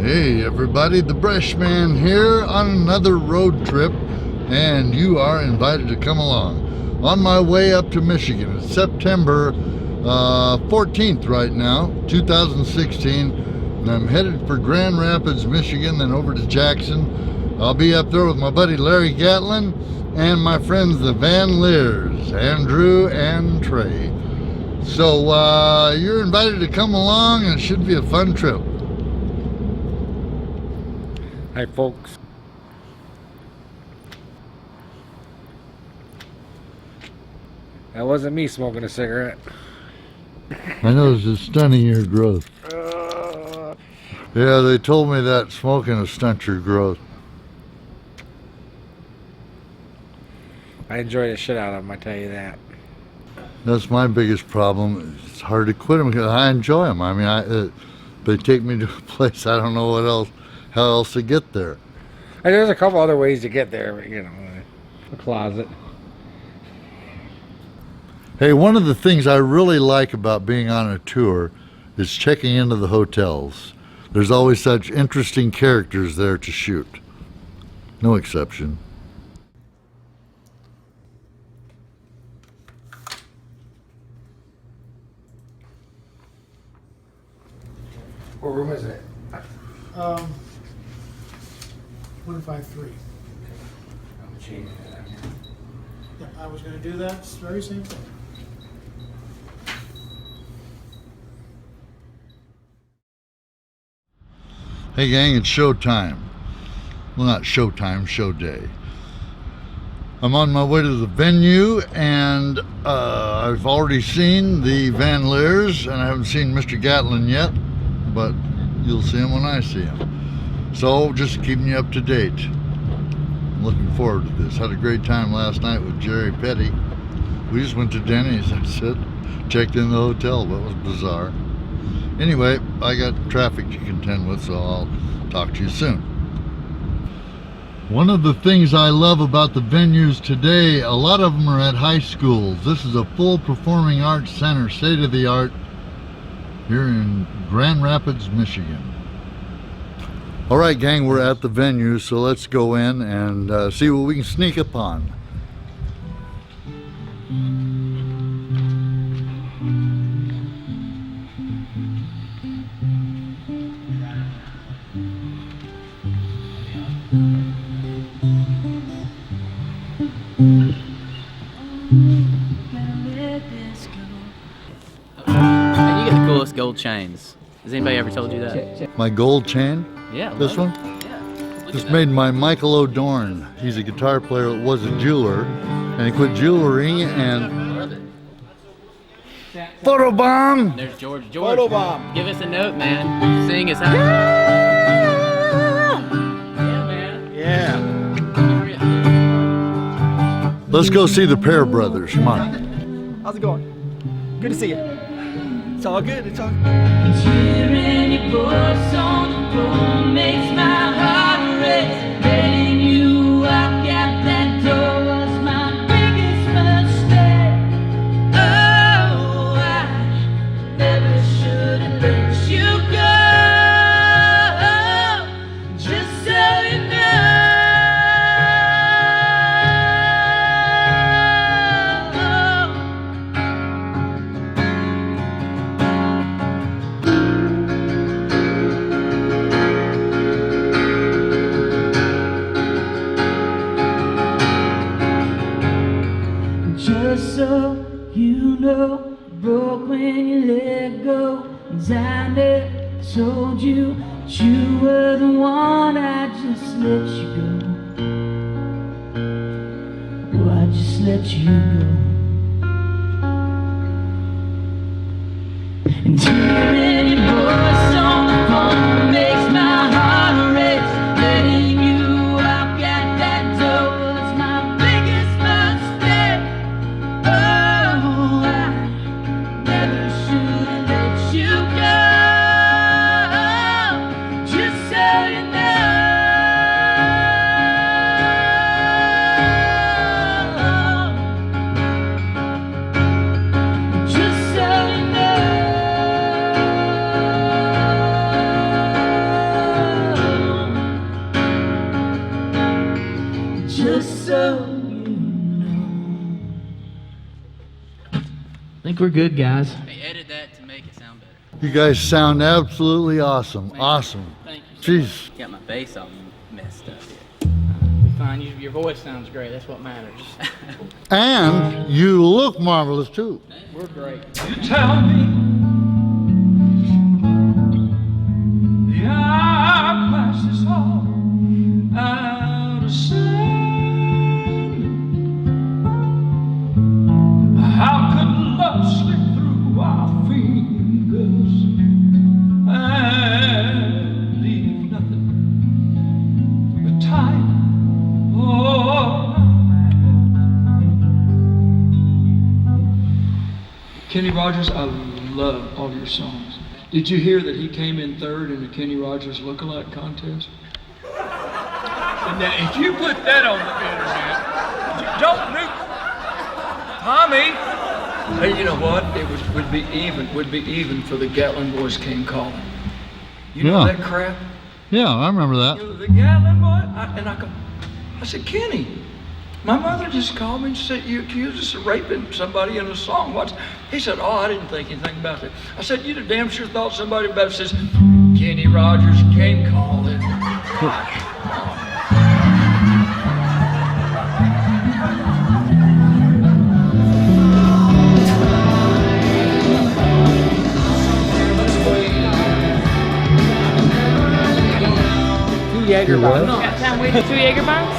Hey everybody, the Bresh Man here on another road trip, and you are invited to come along. On my way up to Michigan. It's September 14th right now, 2016, and I'm headed for Grand Rapids, Michigan, then over to Jackson. I'll be up there with my buddy Larry Gatlin and my friends the Van Lears, Andrew and Trey. So you're invited to come along, and it should be a fun trip. Hi folks. That wasn't me smoking a cigarette. I noticed it's stunting your growth. Yeah, they told me that smoking will stunt your growth. I enjoy the shit out of them, I tell you that. That's my biggest problem. It's hard to quit them because I enjoy them. I mean, they take me to a place I don't know how else to get there. And there's a couple other ways to get there, but, you know, a closet. Hey, one of the things I really like about being on a tour is checking into the hotels. There's always such interesting characters there to shoot. No exception. What room is it? 153. I'm changing that. Yeah, I was going to do that. It's the very same thing. Hey gang, it's show time. Well, not show time, show day. I'm on my way to the venue, and I've already seen the Van Lears, and I haven't seen Mr. Gatlin yet, but you'll see him when I see him. So, just keeping you up to date. I'm looking forward to this. Had a great time last night with Jerry Petty. We just went to Denny's, that's it. Checked in the hotel, but it was bizarre. Anyway, I got traffic to contend with, so I'll talk to you soon. One of the things I love about the venues today, a lot of them are at high schools. This is a full performing arts center, state of the art, here in Grand Rapids, Michigan. All right, gang, we're at the venue, so let's go in and see what we can sneak upon. Hey, you get the coolest gold chains. Has anybody ever told you that? My gold chain? Yeah. This one? Yeah. Look This at made by Michael O'Dorn. He's a guitar player that was a jeweler, and he quit jewelry and photobomb. that. There's George. George, photobomb. Give us a note, man. Sing us high. Yeah, man. Yeah. Let's go see the Pear Brothers. Come on. How's it going? Good to see you. It's all good. It's all good. Hearing your voice on the phone makes my heart race. Letting you walk out that door was my biggest mistake. Oh, I never should have let you go. Just so you know. Just so you know, broke when you let go. 'Cause I never told you that you were the one. I just let you go. Oh, I just let you go. And hearing your voice on the phone makes my heart race. Letting you walk out that door was my biggest mistake. Oh, I never should have let you go. Just so you know. Just so you know. think we're good, guys. Hey, edit that to make it sound better. You guys sound absolutely awesome. Awesome. Thank you. Jeez. Got my bass all messed up here. Be fine. Your voice sounds great. That's what matters. And you look marvelous too. We're great. You tell me the hourglass is all out of sight. How could love slip through our fingers and leave nothing but time? Oh, Kenny Rogers, I love all your songs. Did you hear that he came in third in the Kenny Rogers lookalike contest? Now, if you put that on the internet, don't do Tommy. Hey, you know what? It would be even for the Gatlin boys came calling. You know Yeah. that crap? Yeah, I remember that. You know, the Gatlin boy, I said, Kenny, my mother just called me and said you accused us of raping somebody in a song. What? He said, oh, I didn't think anything about it. I said, you'd have damn sure thought somebody about it. Says, Kenny Rogers came calling. Two Jaeger bombs. Got time waiting 2 Jaeger bombs?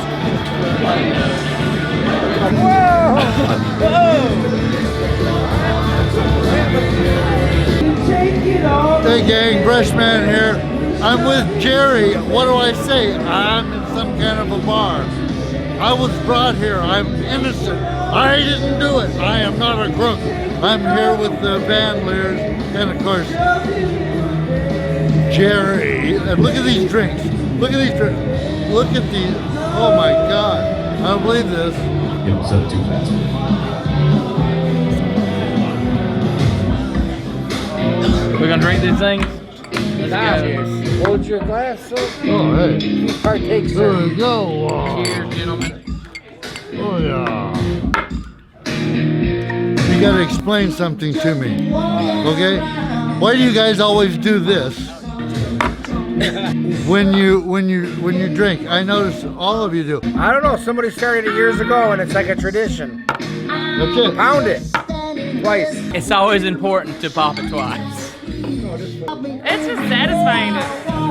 Hey gang, Breshman here. I'm with Jerry. What do I say? I'm in some kind of a bar. I was brought here. I'm innocent. I didn't do it. I am not a crook. I'm here with the band Lears and of course Jerry. And look at these drinks. Look at these drinks. Look at these. Oh my God. I don't believe this. Don't set it too fast. We're gonna drink these things? Now, hold your glass, sir. Oh, hey. You partake, There sir. we go. Cheers, gentlemen. Oh, yeah. You gotta explain something to me, okay? Why do you guys always do this when you drink? I notice all of you do. I don't know. Somebody started it years ago, and it's like a tradition. That's it. Pound it twice. It's always important to pop it twice. It's just satisfying to.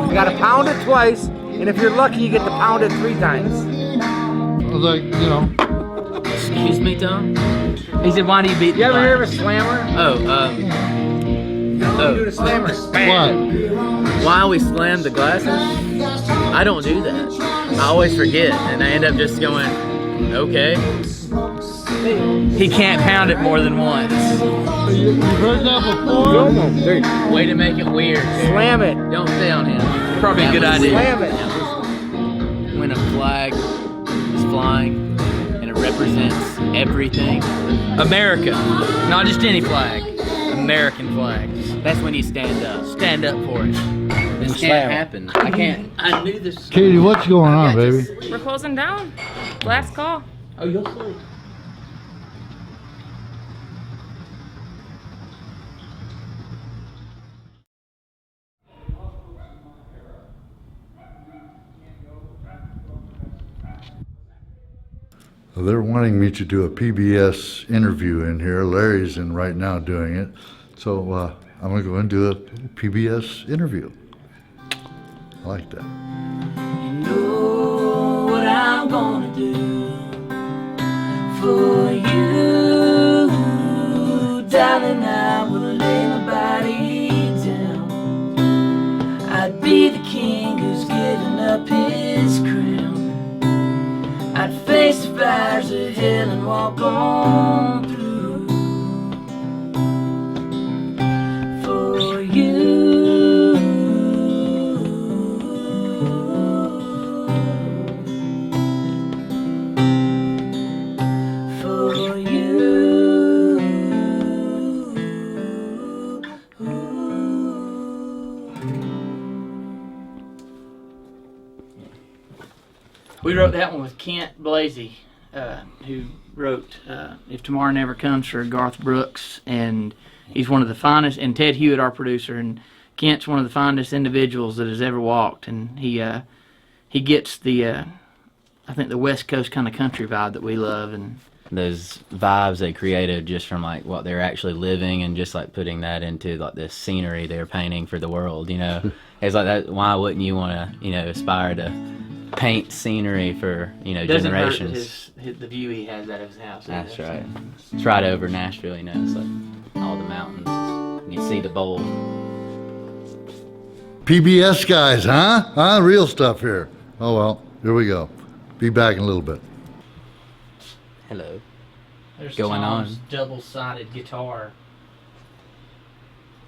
You gotta pound it twice, and if you're lucky, you get to pound it 3 times. I was like, you know. Excuse me, Tom? He said, why do you beat the You ever hear of glass? a slammer? Do the slammer. What? Why we slam the glasses? I don't do that. I always forget, and I end up just going, okay. He can't pound it more than once. You've heard that before? Film them. There. Way to make it weird. Slam it. Don't stay on him. Probably a good idea. Slam it. When a flag is flying and it represents everything. America, not just any flag. American flags. That's when you stand up. Stand up for it. This Slam. can't happen. I can't. I knew this. Katie, what's going on, baby? We're closing down. Last call. Oh, you'll see. They're wanting me to do a PBS interview in here. Larry's in right now doing it. So I'm going to go and do a PBS interview. I like that. You know what I'm gonna do for you, darling. I will lay my body down. I'd be the king who's given up his crown. I'd face the fires of hell and walk on through for you. We wrote that one with Kent Blasey, who wrote If Tomorrow Never Comes for Garth Brooks, and he's one of the finest, and Ted Hewitt, our producer, and Kent's one of the finest individuals that has ever walked, and he gets the I think the West Coast kind of country vibe that we love, and those vibes they created just from like what they're actually living, and just like putting that into like this scenery they're painting for the world, you know. It's like that. Why wouldn't you want to, you know, aspire to paint scenery for, you know, doesn't generations? hurt the view he has out of his house. That's right. It's right over Nashville, you know. It's like all the mountains. And you see the bowl. PBS guys, huh? Real stuff here. Oh well, here we go. Be back in a little bit. Hello. There's Going Tom's on. double-sided guitar.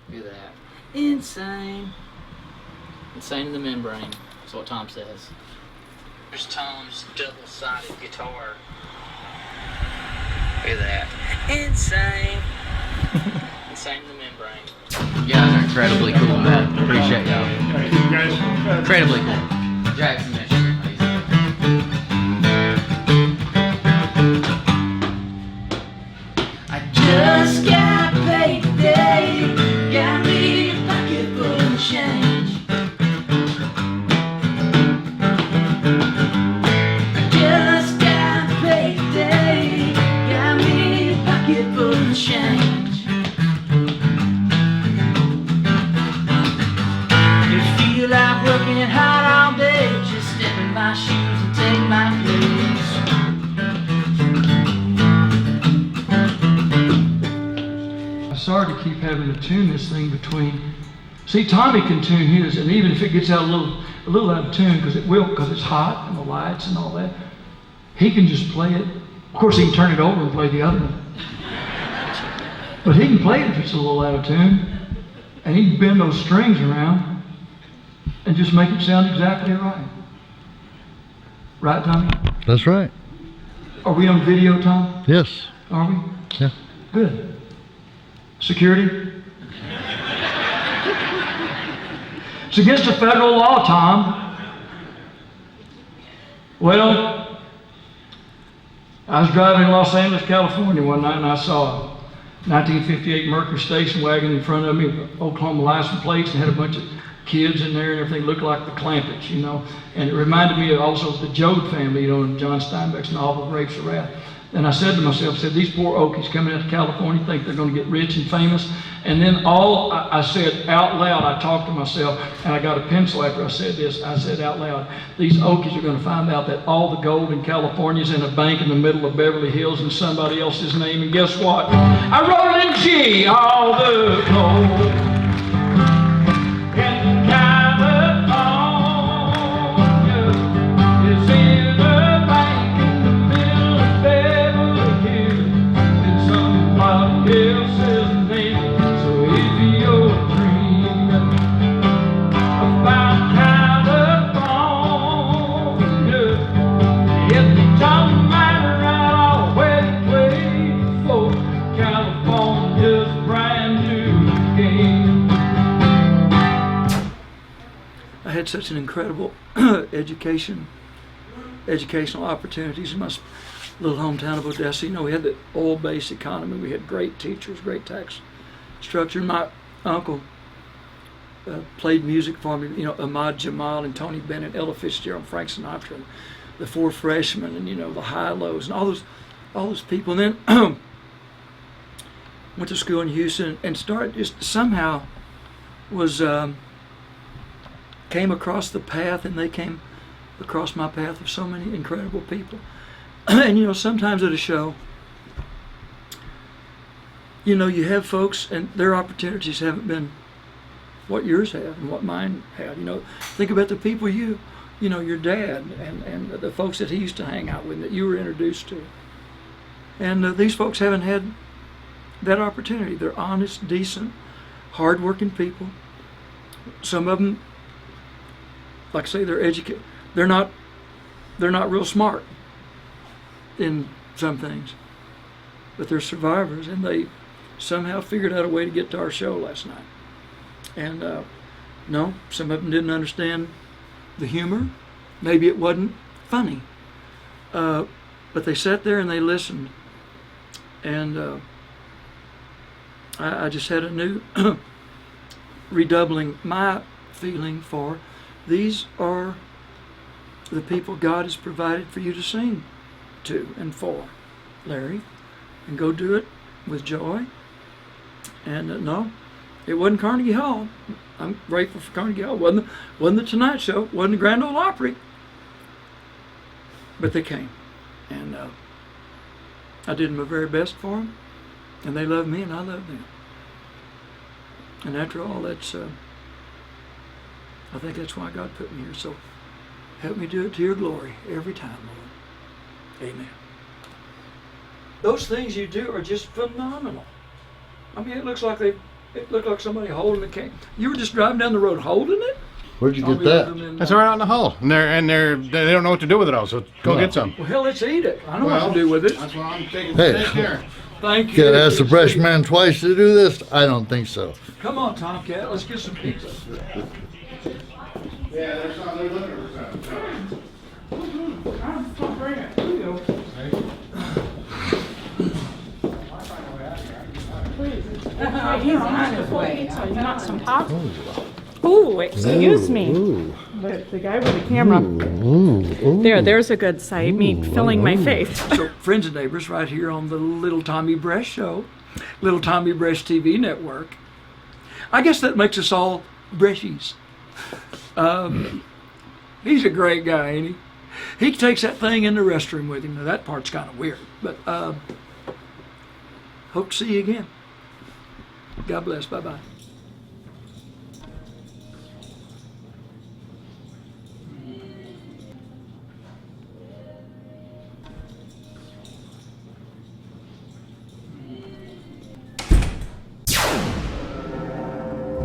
Look at that. Insane. Insane in the membrane. That's what Tom says. There's Tom's double-sided guitar. Look at that. Insane. Insane in the membrane. You guys are incredibly cool, man. Appreciate y'all. Incredibly cool. Jackson, Michigan. Just got paid today, got me a pocket full of change. I just got paid today, got me a pocket full of change. If you feel like working hard all day, just step in my shoes and take my place. Sorry to keep having to tune this thing between. See, Tommy can tune his, and even if it gets out a little out of tune, because it will, because it's hot and the lights and all that, he can just play it. Of course, he can turn it over and play the other one. But he can play it if it's a little out of tune, and he can bend those strings around and just make it sound exactly right. Right, Tommy? That's right. Are we on video, Tom? Yes. Are we? Yeah. Good. Security? It's against the federal law, Tom. Well, I was driving in Los Angeles, California one night, and I saw a 1958 Mercury station wagon in front of me with Oklahoma license plates, and had a bunch of kids in there and everything. Looked like the Clampetts, you know. And it reminded me of also the Joad family, you know, John Steinbeck's novel, Grapes of Wrath. And I said to myself, these poor Okies coming out to California think they're going to get rich and famous. And then I said out loud, I talked to myself, and I got a pencil after I said this. I said out loud, these Okies are going to find out that all the gold in California is in a bank in the middle of Beverly Hills in somebody else's name. And guess what? I wrote it in G, all the gold in California is in a bank in the middle of Beverly Hills. And somebody else's name. So if you're dreaming about California, hit the Tom Miner out all way for California's brand new game. I had such an incredible educational opportunities in my little hometown of Odessa. You know, we had the oil-based economy. We had great teachers, great tax structure. My uncle played music for me. You know, Ahmad Jamal and Tony Bennett, Ella Fitzgerald, Frank Sinatra, and the Four Freshmen, and you know the High-Lows, and all those people. And then went to school in Houston and started just somehow was came across the path, and they came across my path of so many incredible people. And you know, sometimes at a show, you know, you have folks and their opportunities haven't been what yours have and what mine had. You know, think about the people you know, your dad and the folks that he used to hang out with that you were introduced to. And these folks haven't had that opportunity. They're honest, decent, hardworking people. Some of them, like I say, they're educated. They're not real smart in some things, but they're survivors, and they somehow figured out a way to get to our show last night. And no, some of them didn't understand the humor. Maybe it wasn't funny, but they sat there and they listened, And I just had a new redoubling my feeling for these are the people God has provided for you to sing to and for, Larry, and go do it with joy. And no, it wasn't Carnegie Hall. I'm grateful for Carnegie Hall. Wasn't the Tonight Show. Wasn't the Grand Ole Opry. But they came, and I did my very best for them, and they loved me, and I loved them. And after all, that's I think that's why God put me here. So help me do it to your glory every time, Lord. Amen. Those things you do are just phenomenal. I mean, it looks like somebody holding the cane. You were just driving down the road holding it? Where'd you get that? That's right out in the hall, and they don't know what to do with it all. So go get some. Well, hell, let's eat it. I know what to do with it. That's why I'm taking Hey. care. Thank you. Gotta ask the Bresh man twice to do this? I don't think so. Come on, Tomcat. Let's get some pizza. Yeah, there's some. They're looking for some. He's on his way. So you want some pop? Ooh, excuse me. The guy with the camera. There's a good sight. Me filling my face. So, friends and neighbors, right here on the Little Tommy Bresh Show, Little Tommy Bresh TV network. I guess that makes us all Breshies. He's a great guy, ain't he? He takes that thing in the restroom with him. Now, that part's kind of weird, but hope to see you again. God bless. Bye-bye.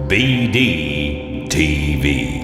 BD TV.